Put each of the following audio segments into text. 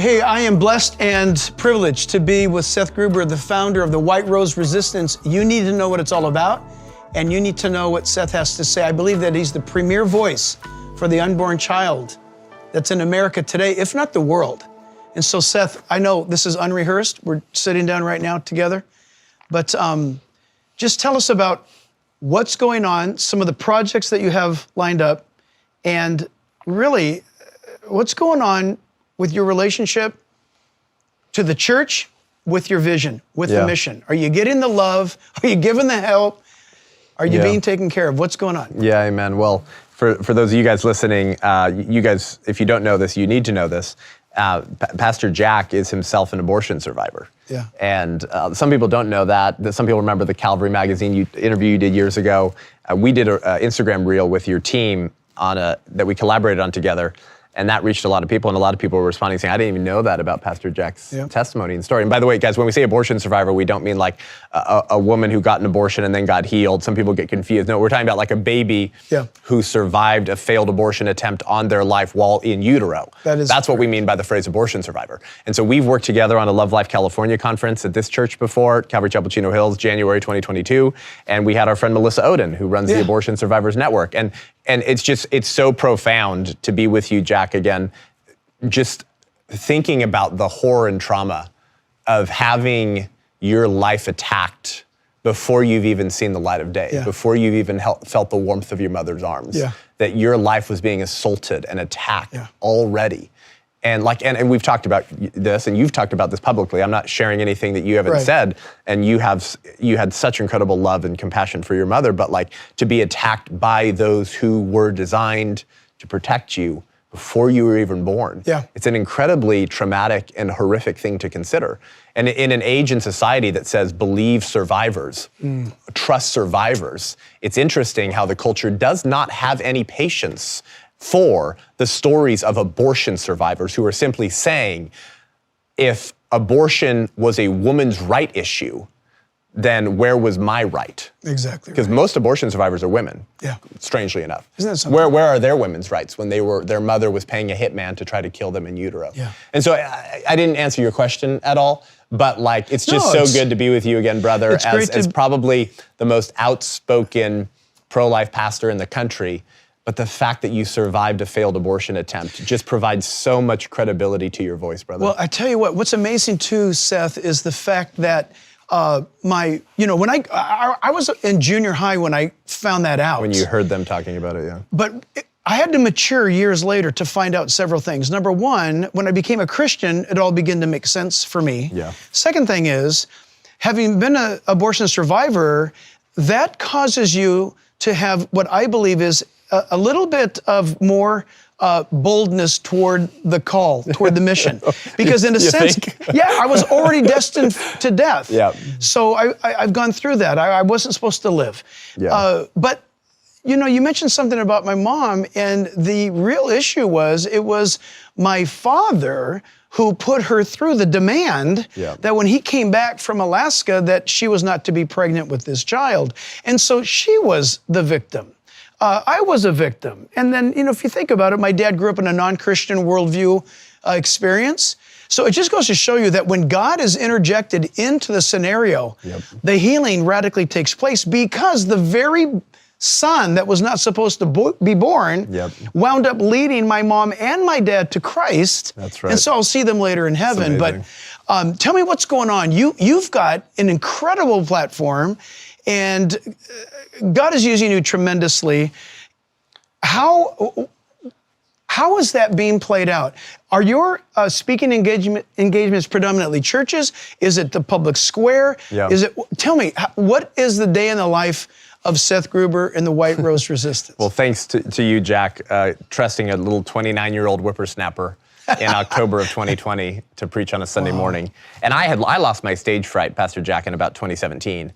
Hey, I am blessed and privileged to be with Seth Gruber, the founder of the White Rose Resistance. You need to know what it's all about, and you need to know what Seth has to say. I believe that he's the premier voice for the unborn child that's in America today, if not the world. And so, Seth, I know this is unrehearsed. We're sitting down right now together. But just tell us about what's going on, some of the projects that you have lined up, and really, what's going on with your relationship to the church, with your vision, with the mission. Are you getting the love? Are you giving the help? Are you being taken care of? What's going on? Yeah, amen. Well, for those of you guys listening, you guys, if you don't know this, you need to know this. Pastor Jack is himself an abortion survivor. Yeah. And some people don't know that. Some people remember the Calvary magazine interview you did years ago. We did an Instagram reel with your team that we collaborated on together. And that reached a lot of people, and a lot of people were responding saying, I didn't even know that about Pastor Jack's testimony and story. And by the way, guys, when we say abortion survivor, we don't mean like a woman who got an abortion and then got healed. Some people get confused. No, we're talking about like a baby who survived a failed abortion attempt on their life while in utero. That's what we mean by the phrase abortion survivor. And so we've worked together on a Love Life California conference at this church before, Calvary Chapel Chino Hills, January 2022. And we had our friend Melissa Oden, who runs the Abortion Survivors Network. And it's so profound to be with you, Jack, again, just thinking about the horror and trauma of having your life attacked before you've even seen the light of day, before you've even felt the warmth of your mother's arms, that your life was being assaulted and attacked already. And we've talked about this, and you've talked about this publicly. I'm not sharing anything that you haven't said, and you had such incredible love and compassion for your mother, but like to be attacked by those who were designed to protect you before you were even born. It's an incredibly traumatic and horrific thing to consider. And in an age and society that says believe survivors, trust survivors, it's interesting how the culture does not have any patience for the stories of abortion survivors who are simply saying, if abortion was a woman's right issue, then where was my right? Exactly. Because most abortion survivors are women. Strangely enough. Isn't that something? Where are their women's rights when their mother was paying a hitman to try to kill them in utero? And so I didn't answer your question at all, but like it's just so good to be with you again, brother, as probably the most outspoken pro-life pastor in the country. But the fact that you survived a failed abortion attempt just provides so much credibility to your voice, brother. Well, I tell you what's amazing too, Seth, is the fact that when I was in junior high when I found that out. When you heard them talking about it, But I had to mature years later to find out several things. Number one, when I became a Christian, it all began to make sense for me. Second thing is, having been an abortion survivor, that causes you to have what I believe is a little bit of more boldness toward the call, toward the mission. Because in a sense, I was already destined to death. So I've gone through that. I wasn't supposed to live. But you mentioned something about my mom, and the real issue was, it was my father who put her through the demand that when he came back from Alaska, that she was not to be pregnant with this child. And so she was the victim. I was a victim. And then, if you think about it, my dad grew up in a non-Christian worldview experience. So it just goes to show you that when God is interjected into the scenario, the healing radically takes place, because the very son that was not supposed to be born wound up leading my mom and my dad to Christ. That's right. And so I'll see them later in heaven. But tell me what's going on. You've got an incredible platform, and God is using you tremendously. How is that being played out? Are your speaking engagements predominantly churches? Is it the public square? Tell me, what is the day in the life of Seth Gruber and the White Rose Resistance? Well, thanks to you, Jack, trusting a little 29-year-old whippersnapper in October of 2020 to preach on a Sunday morning. And I lost my stage fright, Pastor Jack, in about 2017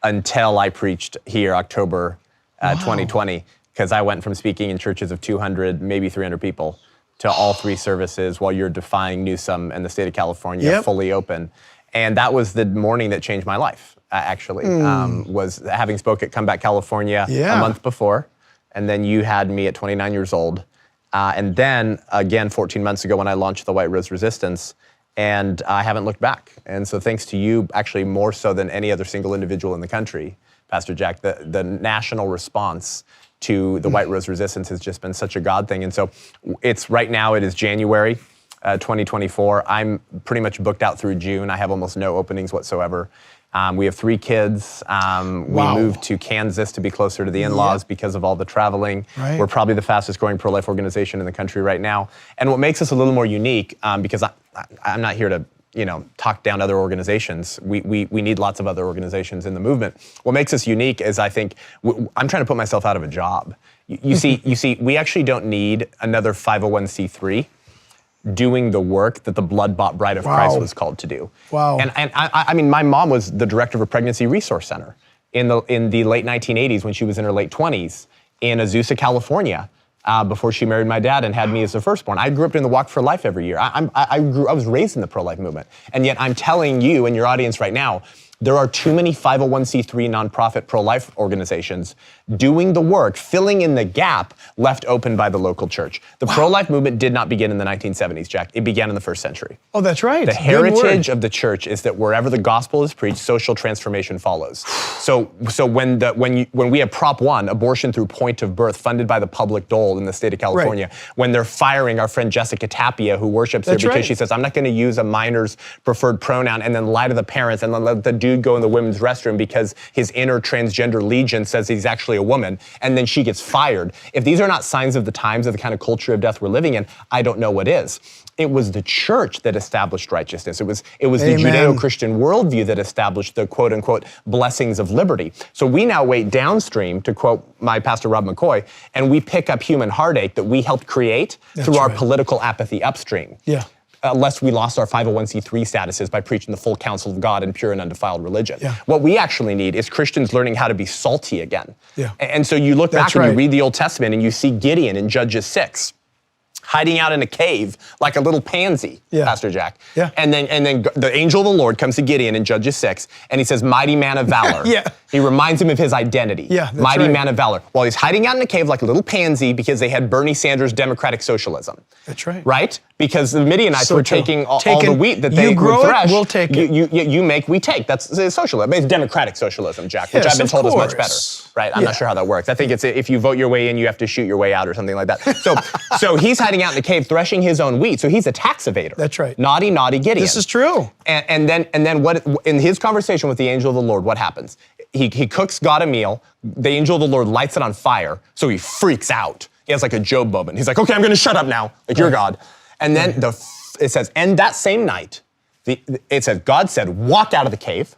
until I preached here October 2020, because I went from speaking in churches of 200, maybe 300 people to all three services while you're defying Newsom and the state of California fully open. And that was the morning that changed my life, actually, was having spoke at Come Back California a month before. And then you had me at 29 years old. And then again, 14 months ago when I launched the White Rose Resistance, and I haven't looked back. And so thanks to you, actually more so than any other single individual in the country, Pastor Jack, the national response to the White Rose Resistance has just been such a God thing. And so right now it is January 2024. I'm pretty much booked out through June. I have almost no openings whatsoever. We have 3 kids. We moved to Kansas to be closer to the in-laws because of all the traveling. Right. We're probably the fastest growing pro-life organization in the country right now. And what makes us a little more unique, because I'm not here to talk down other organizations. We need lots of other organizations in the movement. What makes us unique is I think, I'm trying to put myself out of a job. You see, we actually don't need another 501c3 doing the work that the blood-bought bride of Christ was called to do. Wow. And I mean, my mom was the director of a pregnancy resource center in the late 1980s when she was in her late 20s in Azusa, California, before she married my dad and had me as the firstborn. I grew up in the Walk for Life every year. I was raised in the pro-life movement. And yet I'm telling you and your audience right now, there are too many 501c3 nonprofit pro-life organizations doing the work, filling in the gap left open by the local church. The pro-life movement did not begin in the 1970s, Jack. It began in the 1st century. Oh, that's right. The heritage of the church is that wherever the gospel is preached, social transformation follows. So when we have Prop 1, abortion through point of birth, funded by the public dole in the state of California, when they're firing our friend Jessica Tapia, who worships there because she says, I'm not going to use a minor's preferred pronoun, and then lie to the parents, and then let the dude go in the women's restroom because his inner transgender legion says he's actually a woman, and then she gets fired. If these are not signs of the times of the kind of culture of death we're living in, I don't know what is. It was the church that established righteousness. It was the Judeo-Christian worldview that established the quote unquote blessings of liberty. So we now wait downstream, to quote my pastor Rob McCoy, and we pick up human heartache that we helped create through our political apathy upstream. Yeah. Lest we lost our 501c3 statuses by preaching the full counsel of God and pure and undefiled religion. Yeah. What we actually need is Christians learning how to be salty again. Yeah. And so you look back and you read the Old Testament and you see Gideon in Judges 6. Hiding out in a cave like a little pansy, Pastor Jack. Yeah. And then the angel of the Lord comes to Gideon in Judges 6, and he says, mighty man of valor. He reminds him of his identity. Mighty man of valor. While he's hiding out in a cave like a little pansy because they had Bernie Sanders' democratic socialism. That's right. Right? Because the Midianites were taking all the wheat that they would thresh. We'll take it. You make, we take. That's socialism. It's democratic socialism, Jack, which I've been told is much better. Right? I'm not sure how that works. I think it's if you vote your way in, you have to shoot your way out or something like that. So he's hiding out in the cave threshing his own wheat. So he's a tax evader. That's right. Naughty Gideon. This is true. And then what in his conversation with the angel of the Lord, what happens? He cooks God a meal. The angel of the Lord lights it on fire. So he freaks out. He has like a Job moment. He's like, okay, I'm going to shut up now. Like you're God. And then it says, and that same night, it says, God said, walk out of the cave,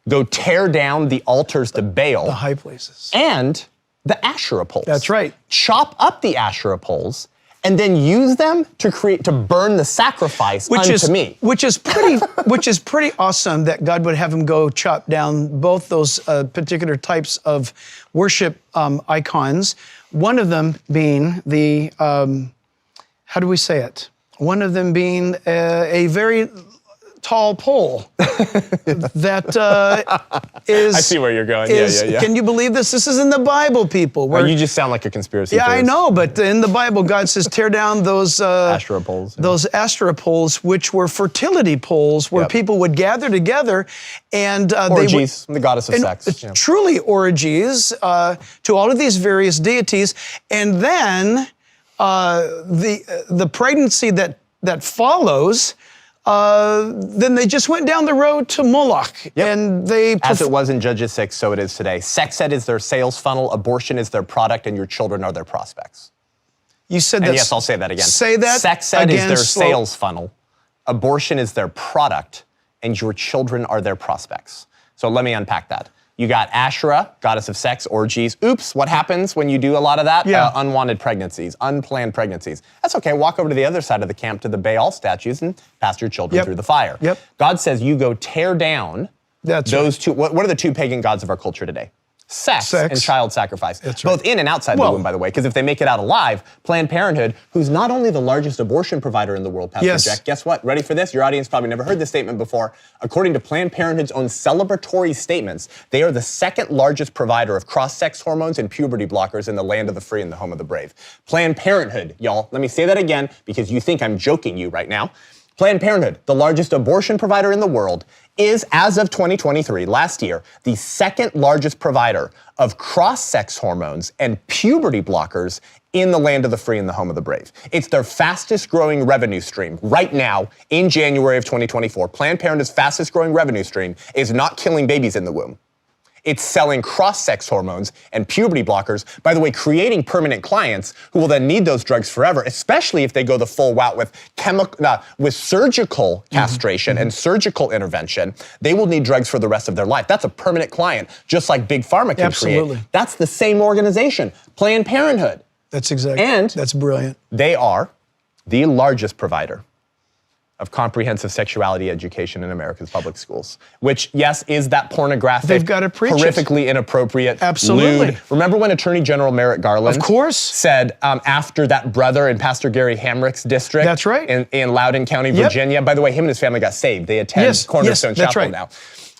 go tear down the altars to Baal. The high places. And the Asherah poles. That's right. Chop up the Asherah poles and then use them to burn the sacrifice unto me. Which is pretty awesome that God would have him go chop down both those particular types of worship icons. One of them being the, how do we say it? One of them being a very tall pole that is. I see where you're going. Yeah. Can you believe this? This is in the Bible, people. You just sound like a conspiracy theorist. I know, but in the Bible, God says, tear down those Asherah poles. Those Asherah poles, which were fertility poles, where people would gather together and orgies, the goddess of sex. Truly orgies to all of these various deities, and then the pregnancy that follows. Then they just went down the road to Moloch, and they. As it was in Judges 6, so it is today. Sex ed is their sales funnel, abortion is their product, and your children are their prospects. You said that. Yes, I'll say that again. Say that. Sex ed is their sales funnel, abortion is their product, and your children are their prospects. So let me unpack that. You got Asherah, goddess of sex, orgies. Oops, what happens when you do a lot of that? Unwanted pregnancies, unplanned pregnancies. That's okay, walk over to the other side of the camp to the Baal statues and pass your children through the fire. God says you go tear down those two. What are the two pagan gods of our culture today? sex and child sacrifice. That's right. Both in and outside the womb, by the way, because if they make it out alive, Planned Parenthood, who's not only the largest abortion provider in the world, Pastor Jack, guess what? Ready for this? Your audience probably never heard this statement before. According to Planned Parenthood's own celebratory statements, they are the second largest provider of cross-sex hormones and puberty blockers in the land of the free and the home of the brave. Planned Parenthood, y'all, let me say that again because you think I'm joking you right now. Planned Parenthood, the largest abortion provider in the world, is, as of 2023, last year, the second largest provider of cross-sex hormones and puberty blockers in the land of the free and the home of the brave. It's their fastest growing revenue stream right now in January of 2024. Planned Parenthood's fastest growing revenue stream is not killing babies in the womb. It's selling cross-sex hormones and puberty blockers, by the way, creating permanent clients who will then need those drugs forever, especially if they go the full route with surgical castration and surgical intervention. They will need drugs for the rest of their life. That's a permanent client, just like Big Pharma can create. That's the same organization, Planned Parenthood. That's exactly, and that's brilliant. They are the largest provider of comprehensive sexuality education in America's public schools, which, yes, is that pornographic, they've got to preach horrifically inappropriate, absolutely lewd. Remember when Attorney General Merrick Garland, of course, said after that brother in Pastor Gary Hamrick's district, that's right, in Loudoun County, Virginia. By the way, him and his family got saved. They attend Cornerstone Chapel now.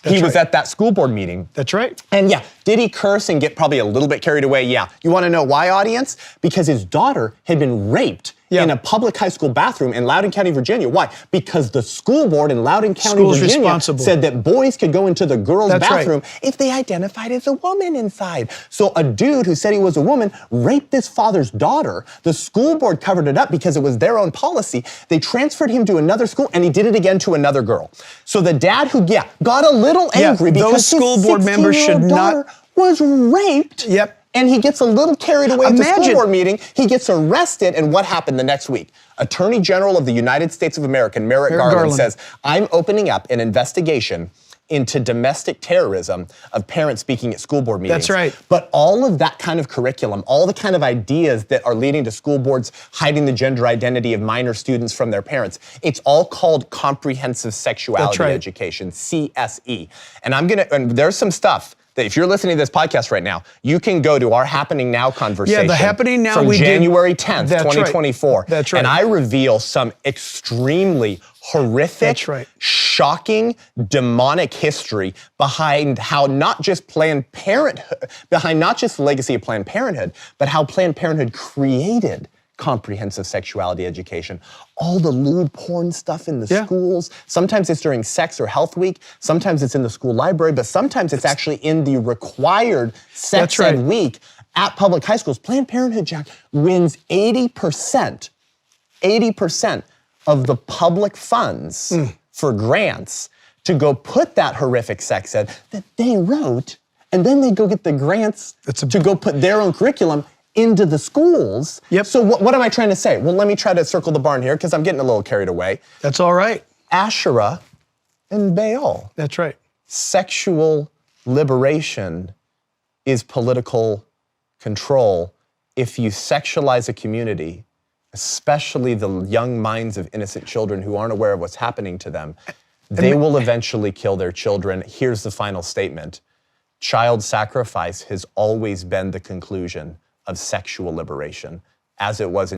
He was at that school board meeting. That's right. And yeah, did he curse and get probably a little bit carried away? Yeah. You want to know why, audience? Because his daughter had been raped in a public high school bathroom in Loudoun County, Virginia. Why? Because the school board in Loudoun County, Virginia said that boys could go into the girls' bathroom if they identified as a woman inside. So a dude who said he was a woman raped this father's daughter. The school board covered it up because it was their own policy. They transferred him to another school and he did it again to another girl. So the dad who, got a little angry because those school board members should not was raped. And he gets a little carried away at the school board meeting. He gets arrested, and what happened the next week? Attorney General of the United States of America, Merrick Garland, says, I'm opening up an investigation into domestic terrorism of parents speaking at school board meetings. That's right. But all of that kind of curriculum, all the kind of ideas that are leading to school boards hiding the gender identity of minor students from their parents, it's all called comprehensive sexuality education, CSE. And there's some stuff that if you're listening to this podcast right now, you can go to our Happening Now conversation. The Happening Now from January 10th, 2024. That's right. And I reveal some extremely horrific, shocking, demonic history behind how not just Planned Parenthood, behind not just the legacy of Planned Parenthood, but how Planned Parenthood created comprehensive sexuality education. All the lewd porn stuff in the schools. Sometimes it's during sex or health week. Sometimes it's in the school library, but sometimes it's actually in the required sex ed week at public high schools. Planned Parenthood, Jack, wins 80% of the public funds for grants to go put that horrific sex ed that they wrote, and then they go get the grants to go put their own curriculum into the schools. So what am I trying to say? Well, let me try to circle the barn here because I'm getting a little carried away. That's all right. Asherah and Baal. That's right. Sexual liberation is political control. If you sexualize a community, especially the young minds of innocent children who aren't aware of what's happening to them, they will eventually kill their children. Here's the final statement. Child sacrifice has always been the conclusion of sexual liberation, as it was in